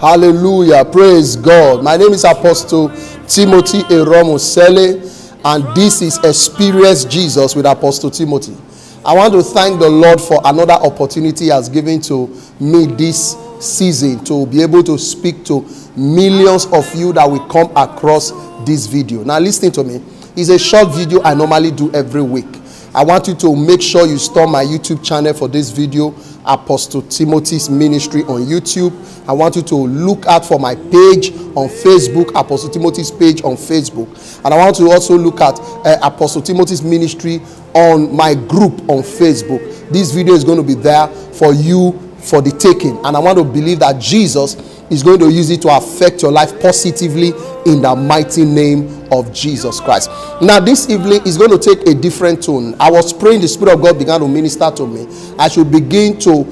Hallelujah. Praise God. My name is Apostle Timothy Eromosele, and this is Experience Jesus with Apostle Timothy. I want to thank the Lord for another opportunity He has given to me this season to be able to speak to millions of you that will come across this video. Now listen to me. It's a short video I normally do every week. I want you to make sure you store my YouTube channel for this video, Apostle Timothy's Ministry on YouTube. I want you to look out for my page on Facebook, Apostle Timothy's page on Facebook. And I want you to also look at Apostle Timothy's Ministry on my group on Facebook. This video is going to be there for you for the taking. And I want to believe that Jesus is going to use it to affect your life positively in the mighty name of Jesus Christ. Now this evening is going to take a different tone. I was praying, the Spirit of God began to minister to me. I should begin to,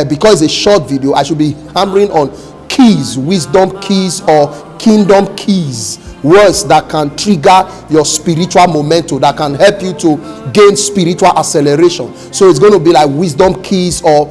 because it's a short video, I should be hammering on keys, wisdom keys or kingdom keys, words that can trigger your spiritual momentum, that can help you to gain spiritual acceleration. So it's going to be like wisdom keys or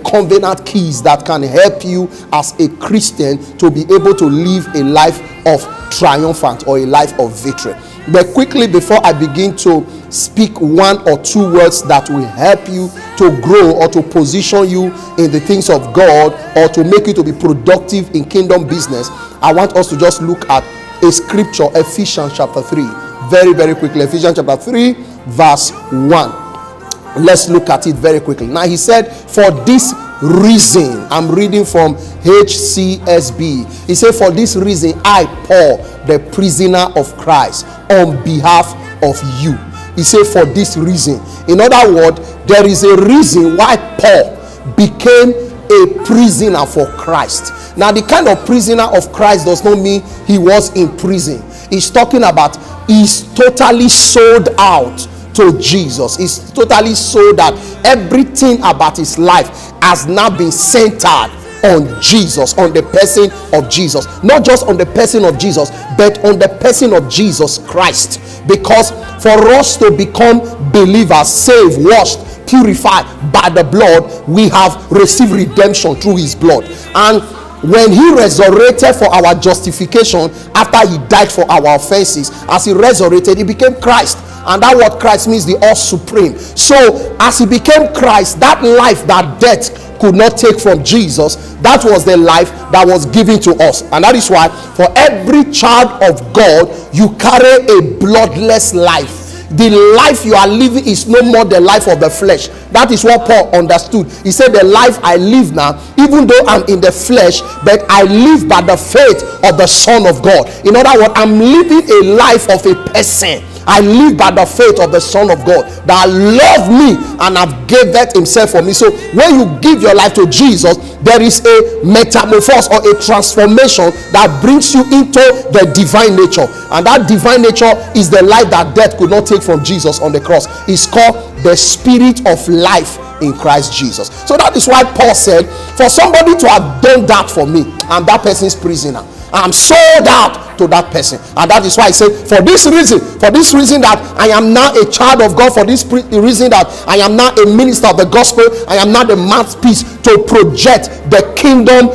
covenant keys that can help you as a Christian to be able to live a life of triumphant or a life of victory. But quickly, before I begin to speak one or two words that will help you to grow or to position you in the things of God or to make you to be productive in kingdom business, I want us to just look at a scripture, Ephesians chapter 3. Very, very quickly. Ephesians chapter 3, verse 1. Let's look at it very quickly. Now he said, for this reason, I'm reading from HCSB. He said, for this reason, I, Paul, the prisoner of Christ, on behalf of you. He said, for this reason. In other words, there is a reason why Paul became a prisoner for Christ. Now, the kind of prisoner of Christ does not mean he was in prison. He's talking about he's totally sold out to Jesus. He's totally sold out. Everything about his life has now been centered on Jesus, on the person of Jesus. Not just on the person of Jesus, but on the person of Jesus Christ. Because for us to become believers, saved, washed, purified by the blood, we have received redemption through his blood. And when he resurrected for our justification, after he died for our offenses, as he resurrected, he became Christ. And that word Christ means the all supreme. So as he became Christ, that life that death could not take from Jesus, that was the life that was given to us. And that is why for every child of God, you carry a bloodless life. The life you are living is no more the life of the flesh. That is what Paul understood. He said, the life I live now, even though I'm in the flesh, but I live by the faith of the Son of God. In other words, I'm living a life of a person. I live by the faith of the Son of God that loved me and have gave that himself for me. So when you give your life to Jesus, there is a metamorphosis or a transformation that brings you into the divine nature. And that divine nature is the life that death could not take from Jesus on the cross. It's called the spirit of life in Christ Jesus. So that is why Paul said, for somebody to have done that for me, I'm that person's prisoner. I'm sold out to that person. And that is why I said, for this reason that I am now a child of God, for this reason that I am now a minister of the gospel, I am now the mouthpiece to project the kingdom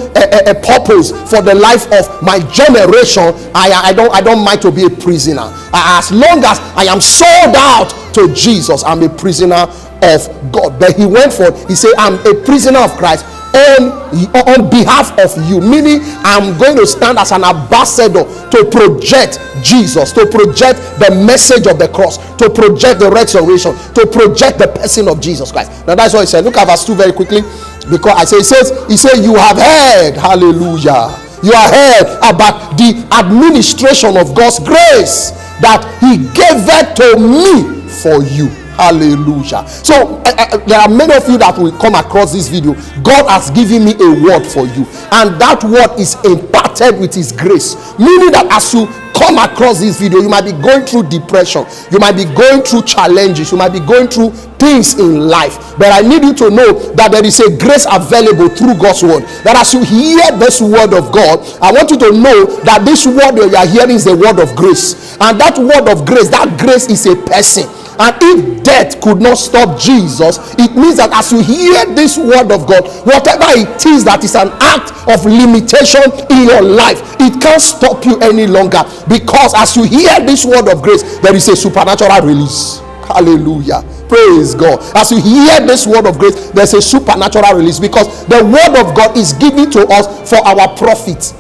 purpose for the life of my generation. I don't mind to be a prisoner. As long as I am sold out to Jesus, I'm a prisoner of God. But he went for, he said, I'm a prisoner of Christ on behalf of you, meaning I'm going to stand as an ambassador to project Jesus, to project the message of the cross, to project the resurrection, to project the person of Jesus Christ. Now that's what he said. Look at verse 2 very quickly, because he says you have heard, hallelujah, you have heard about the administration of God's grace that he gave it to me for you. Hallelujah. So there are many of you that will come across this video. God has given me a word for you, and that word is imparted with his grace, meaning that as you come across this video, you might be going through depression, you might be going through challenges, you might be going through things in life, but I need you to know that there is a grace available through God's word, that as you hear this word of God, I want you to know that this word that you are hearing is the word of grace. And that word of grace, that grace is a person. And if death could not stop Jesus, it means that as you hear this word of God, whatever it is that is an act of limitation in your life, it can't stop you any longer, because as you hear this word of grace, there is a supernatural release. Hallelujah. Praise God. As you hear this word of grace, there's a supernatural release, because the word of God is given to us for our profit.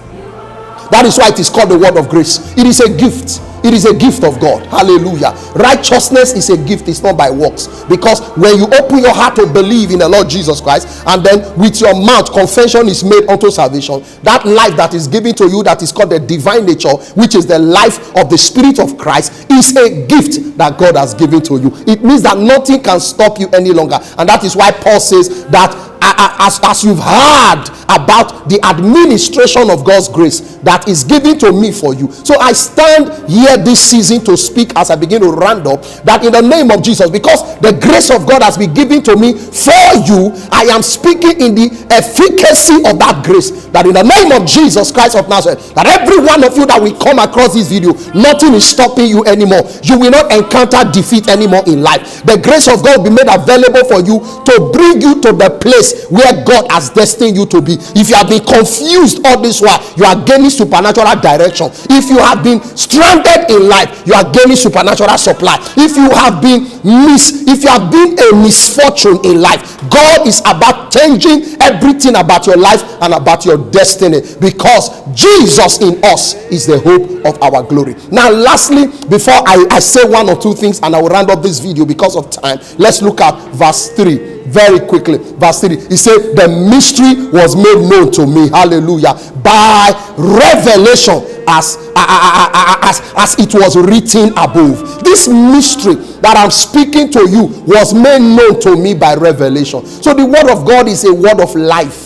That is why it is called the word of grace. It is a gift. It is a gift of God. Hallelujah. Righteousness is a gift. It's not by works. Because when you open your heart to believe in the Lord Jesus Christ, and then with your mouth confession is made unto salvation, that life that is given to you, that is called the divine nature, which is the life of the Spirit of Christ, is a gift that God has given to you. It means that nothing can stop you any longer. And that is why Paul says that as you've heard about the administration of God's grace that is given to me for you. So I stand here this season to speak, as I begin to round up, that in the name of Jesus, because the grace of God has been given to me for you, I am speaking in the efficacy of that grace, that in the name of Jesus Christ of Nazareth, that every one of you that will come across this video, nothing is stopping you anymore. You will not encounter defeat anymore in life. The grace of God will be made available for you to bring you to the place where God has destined you to be. If you have been confused all this while, you are gaining supernatural direction. If you have been stranded in life, you are gaining supernatural supply. If you have been a misfortune in life, God is about changing everything about your life and about your destiny, because Jesus in us is the hope of our glory. Now lastly, before I say one or two things and I will round up this video because of time, let's look at verse 3 very quickly. Verse 3, he said, the mystery was made known to me, hallelujah, by revelation, as it was written above. This mystery that I'm speaking to you was made known to me by revelation. So the word of God is a word of life.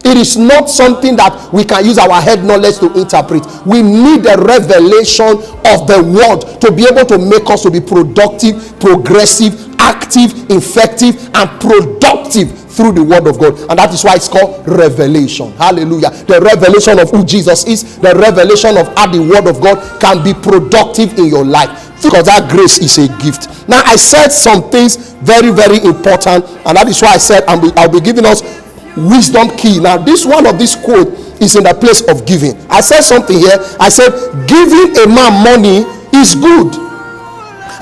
It is not something that we can use our head knowledge to interpret. We need the revelation of the word to be able to make us to be productive, progressive, active, effective, and productive through the word of God. And that is why it's called revelation. Hallelujah. The revelation of who Jesus is, the revelation of how the word of God can be productive in your life, because that grace is a gift. Now I said some things very, very important, and that is why I said I'll be giving us wisdom key. Now this one of this quote is in the place of giving. I said something here. I said giving a man money is good.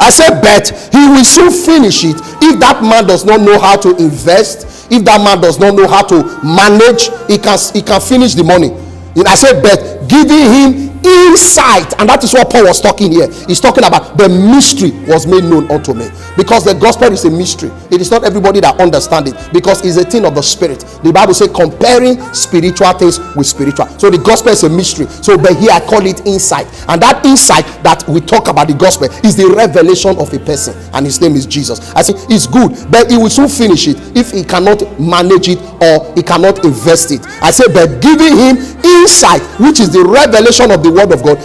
I said, but he will soon finish it if that man does not know how to invest. If that man does not know how to manage, he can finish the money. And I said, but giving him insight, and that is what Paul was talking here. He's talking about the mystery was made known unto me, because the gospel is a mystery. It is not everybody that understands it, because it's a thing of the spirit. The Bible says comparing spiritual things with spiritual. So the gospel is a mystery. So but here I call it insight, and that insight that we talk about the gospel is the revelation of a person, and his name is Jesus. I say it's good, but he will soon finish it if he cannot manage it or he cannot invest it. I say, but giving him insight, which is the revelation of the word of God,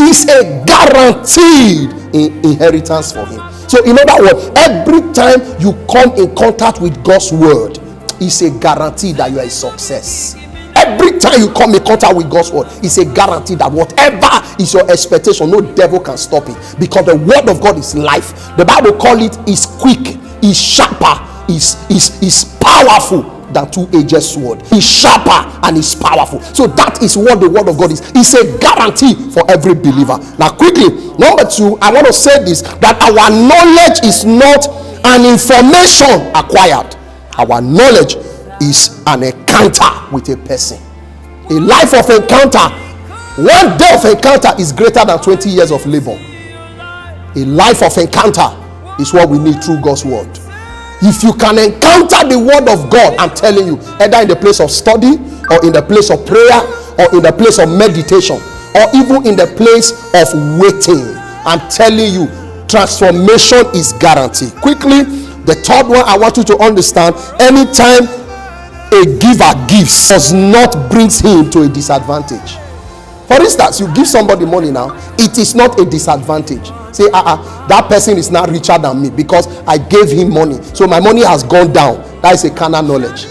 is a guaranteed inheritance for him. So in other words, every time you come in contact with God's word, it's a guarantee that you are a success. Every time you come in contact with God's word, it's a guarantee that whatever is your expectation, no devil can stop it, because the word of God is life. The Bible call it is quick, is sharper, is powerful than two-edged sword. He's sharper and he's powerful. So that is what the word of God is. It's a guarantee for every believer. Now quickly, number 2, I want to say this, that our knowledge is not an information acquired. Our knowledge is an encounter with a person. A life of encounter, one day of encounter is greater than 20 years of labor. A life of encounter is what we need through God's word. If you can encounter the word of God, I'm telling you, either in the place of study, or in the place of prayer, or in the place of meditation, or even in the place of waiting, I'm telling you, transformation is guaranteed. Quickly, the third one I want you to understand: anytime a giver gives, does not bring him to a disadvantage. For instance, you give somebody money now, it is not a disadvantage. Say, that person is now richer than me because I gave him money, so my money has gone down. That is a carnal knowledge.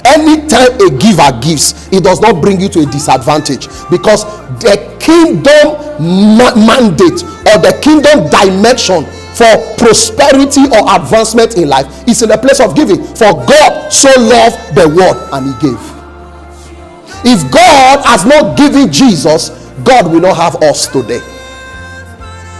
Anytime a giver gives, it does not bring you to a disadvantage, because the kingdom mandate or the kingdom dimension for prosperity or advancement in life is in the place of giving. For God so loved the world and he gave. If God has not given Jesus, God will not have us today.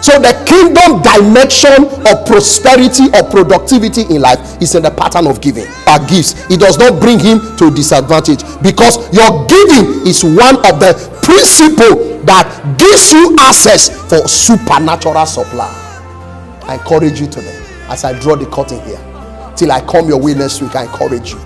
So the kingdom dimension of prosperity or productivity in life is in the pattern of giving. Our gifts, it does not bring him to disadvantage, because your giving is one of the principles that gives you access for supernatural supply. I encourage you today, as I draw the curtain here, till I come your way next week, I encourage you,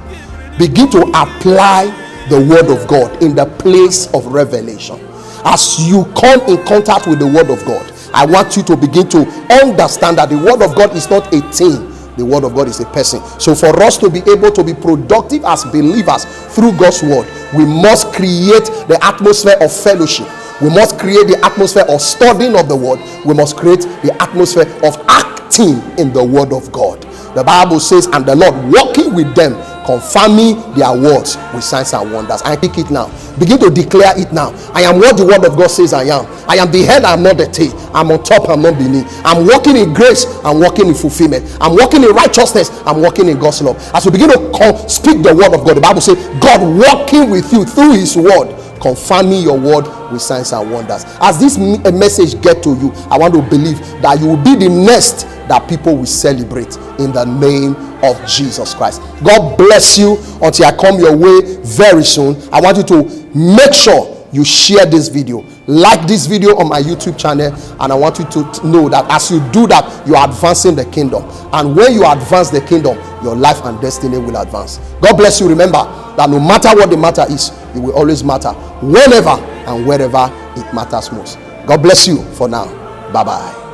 begin to apply the word of God in the place of revelation. As you come in contact with the word of God, I want you to begin to understand that the word of God is not a thing. The word of God is a person. So for us to be able to be productive as believers through God's word, we must create the atmosphere of fellowship. We must create the atmosphere of studying of the word. We must create the atmosphere of acting in the word of God. The Bible says, and the Lord walking with them, confirming their words with signs and wonders. I pick it now. Begin to declare it now. I am what the word of God says I am. I am the head, I am not the tail. I'm on top, I'm not beneath. I'm walking in grace, I'm walking in fulfillment. I'm walking in righteousness, I'm walking in God's love. As we begin to speak the word of God, the Bible says, God walking with you through his word, confirming your word with signs and wonders. As this message get to you, I want to believe that you will be the next that people will celebrate in the name of Jesus Christ. God bless you until I come your way very soon. I want you to make sure you share this video, like this video on my YouTube channel, and I want you to know that as you do that, you are advancing the kingdom. And when you advance the kingdom, your life and destiny will advance. God bless you. Remember that no matter what the matter is, it will always matter whenever and wherever it matters most. God bless you for now. Bye-bye.